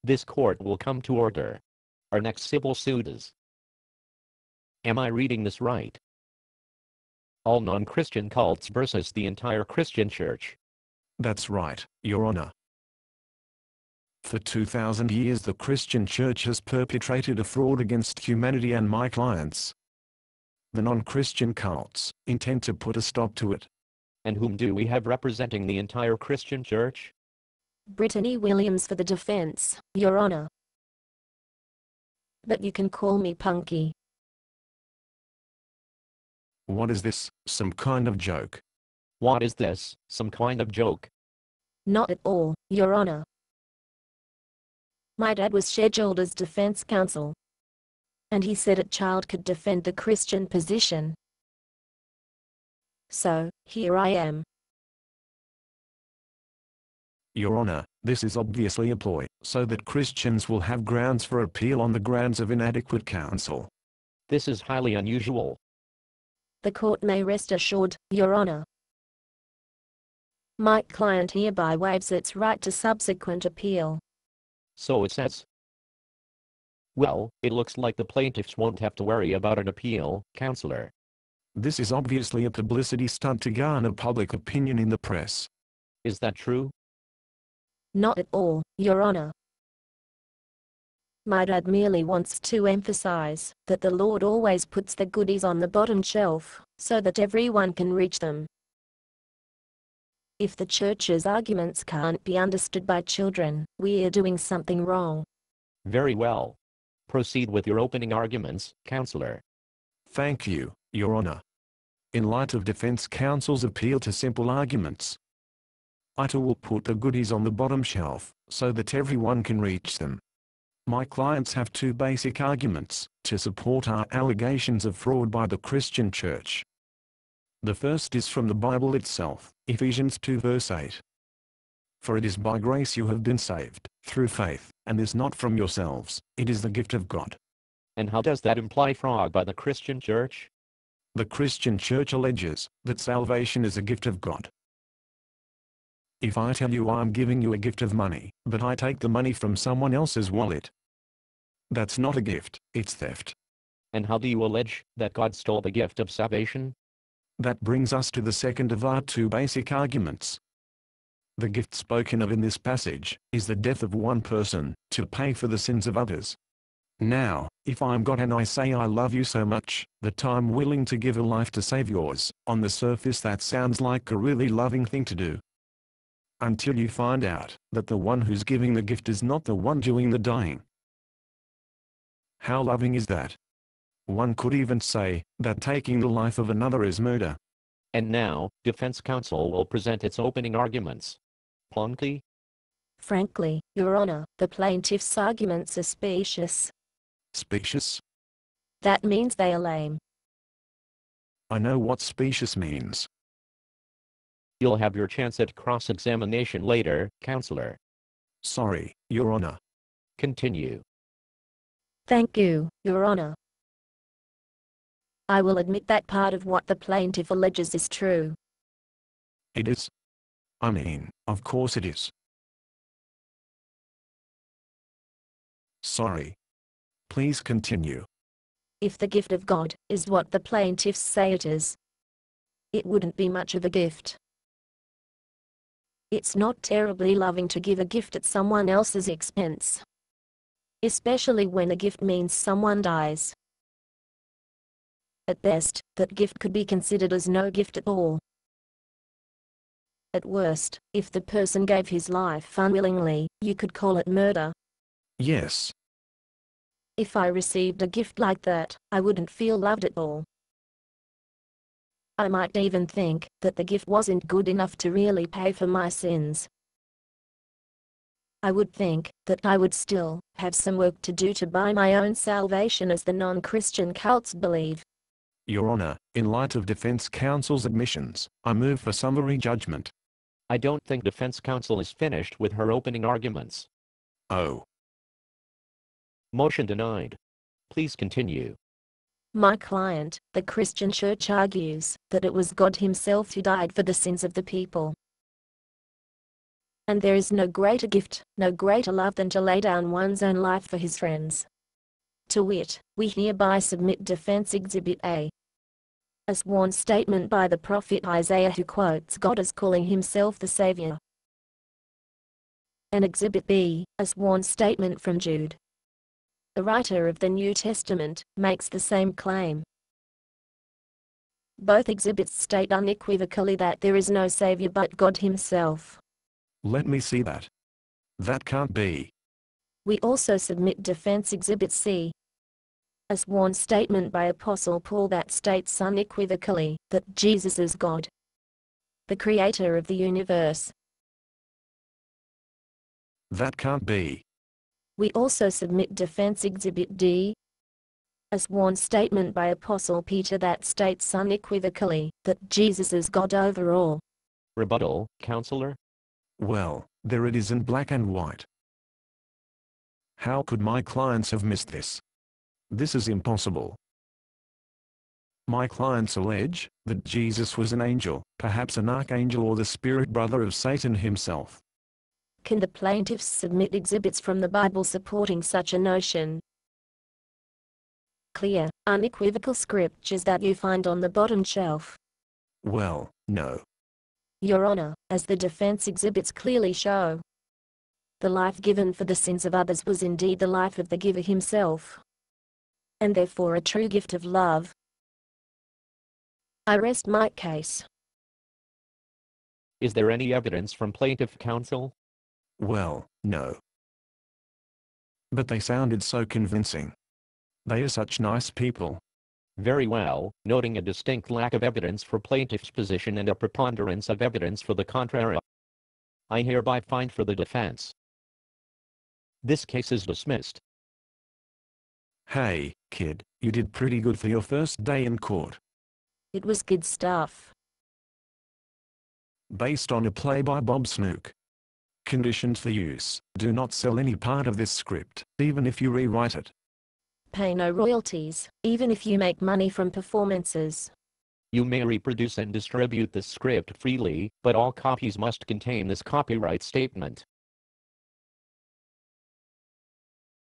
This court will come to order. Our next civil suit is. Am I reading this right? All non-Christian cults versus the entire Christian church. That's right, Your Honor. For 2,000 years the Christian church has perpetrated a fraud against humanity and my clients. The non-Christian cults intend to put a stop to it. And whom do we have representing the entire Christian church? Brittany Williams for the defense, Your Honor. But you can call me Punky. What is this, some kind of joke? What is this, some kind of joke? Not at all, Your Honor. My dad was scheduled as defense counsel. And he said a child could defend the Christian position. So, here I am. Your Honor, this is obviously a ploy, so that Christians will have grounds for appeal on the grounds of inadequate counsel. This is highly unusual. The court may rest assured, Your Honor. My client hereby waives its right to subsequent appeal. So it says. Well, it looks like the plaintiffs won't have to worry about an appeal, counselor. This is obviously a publicity stunt to garner public opinion in the press. Is that true? Not at all, Your Honor. My dad merely wants to emphasize that the Lord always puts the goodies on the bottom shelf, so that everyone can reach them. If the church's arguments can't be understood by children, we are doing something wrong. Very well. Proceed with your opening arguments, counselor. Thank you, Your Honor. In light of defense counsel's appeal to simple arguments, I too will put the goodies on the bottom shelf, so that everyone can reach them. My clients have two basic arguments to support our allegations of fraud by the Christian church. The first is from the Bible itself, Ephesians 2 verse 8. For it is by grace you have been saved, through faith, and this not from yourselves, it is the gift of God. And how does that imply fraud by the Christian church? The Christian church alleges that salvation is a gift of God. If I tell you I'm giving you a gift of money, but I take the money from someone else's wallet, that's not a gift, it's theft. And how do you allege that God stole the gift of salvation? That brings us to the second of our two basic arguments. The gift spoken of in this passage is the death of one person to pay for the sins of others. Now, if I'm God and I say I love you so much that I'm willing to give a life to save yours, on the surface that sounds like a really loving thing to do. Until you find out that the one who's giving the gift is not the one doing the dying. How loving is that? One could even say that taking the life of another is murder. And now, defense counsel will present its opening arguments. Punky? Frankly, Your Honor, the plaintiff's arguments are specious. Specious? That means they are lame. I know what specious means. You'll have your chance at cross-examination later, counselor. Sorry, Your Honor. Continue. Thank you, Your Honor. I will admit that part of what the plaintiff alleges is true. It is? I mean, of course it is. Sorry. Please continue. If the gift of God is what the plaintiffs say it is, it wouldn't be much of a gift. It's not terribly loving to give a gift at someone else's expense. Especially when a gift means someone dies. At best, that gift could be considered as no gift at all. At worst, if the person gave his life unwillingly, you could call it murder. Yes. If I received a gift like that, I wouldn't feel loved at all. I might even think that the gift wasn't good enough to really pay for my sins. I would think that I would still have some work to do to buy my own salvation, as the non-Christian cults believe. Your Honor, in light of defense counsel's admissions, I move for summary judgment. I don't think defense counsel is finished with her opening arguments. Oh. Motion denied. Please continue. My client, the Christian Church, argues that it was God Himself who died for the sins of the people. And there is no greater gift, no greater love than to lay down one's own life for his friends. To wit, we hereby submit Defense Exhibit A. A sworn statement by the prophet Isaiah, who quotes God as calling himself the Savior. And Exhibit B, a sworn statement from Jude. The writer of the New Testament makes the same claim. Both exhibits state unequivocally that there is no Savior but God himself. Let me see that. That can't be. We also submit Defense Exhibit C. A sworn statement by Apostle Paul that states unequivocally that Jesus is God, the Creator of the universe. That can't be. We also submit Defense Exhibit D. A sworn statement by Apostle Peter that states unequivocally that Jesus is God over all. Rebuttal, Counselor? Well, there it is in black and white. How could my clients have missed this? This is impossible. My clients allege that Jesus was an angel, perhaps an archangel or the spirit brother of Satan himself. Can the plaintiffs submit exhibits from the Bible supporting such a notion? Clear, unequivocal scriptures that you find on the bottom shelf? Well, no. Your Honor, as the defense exhibits clearly show, the life given for the sins of others was indeed the life of the giver himself, and therefore a true gift of love. I rest my case. Is there any evidence from plaintiff counsel? Well, no. But they sounded so convincing. They are such nice people. Very well, noting a distinct lack of evidence for plaintiff's position and a preponderance of evidence for the contrary, I hereby find for the defense. This case is dismissed. Hey, kid, you did pretty good for your first day in court. It was good stuff. Based on a play by Bob Snook. Conditions for use: do not sell any part of this script, even if you rewrite it. Pay no royalties, even if you make money from performances. You may reproduce and distribute this script freely, but all copies must contain this copyright statement.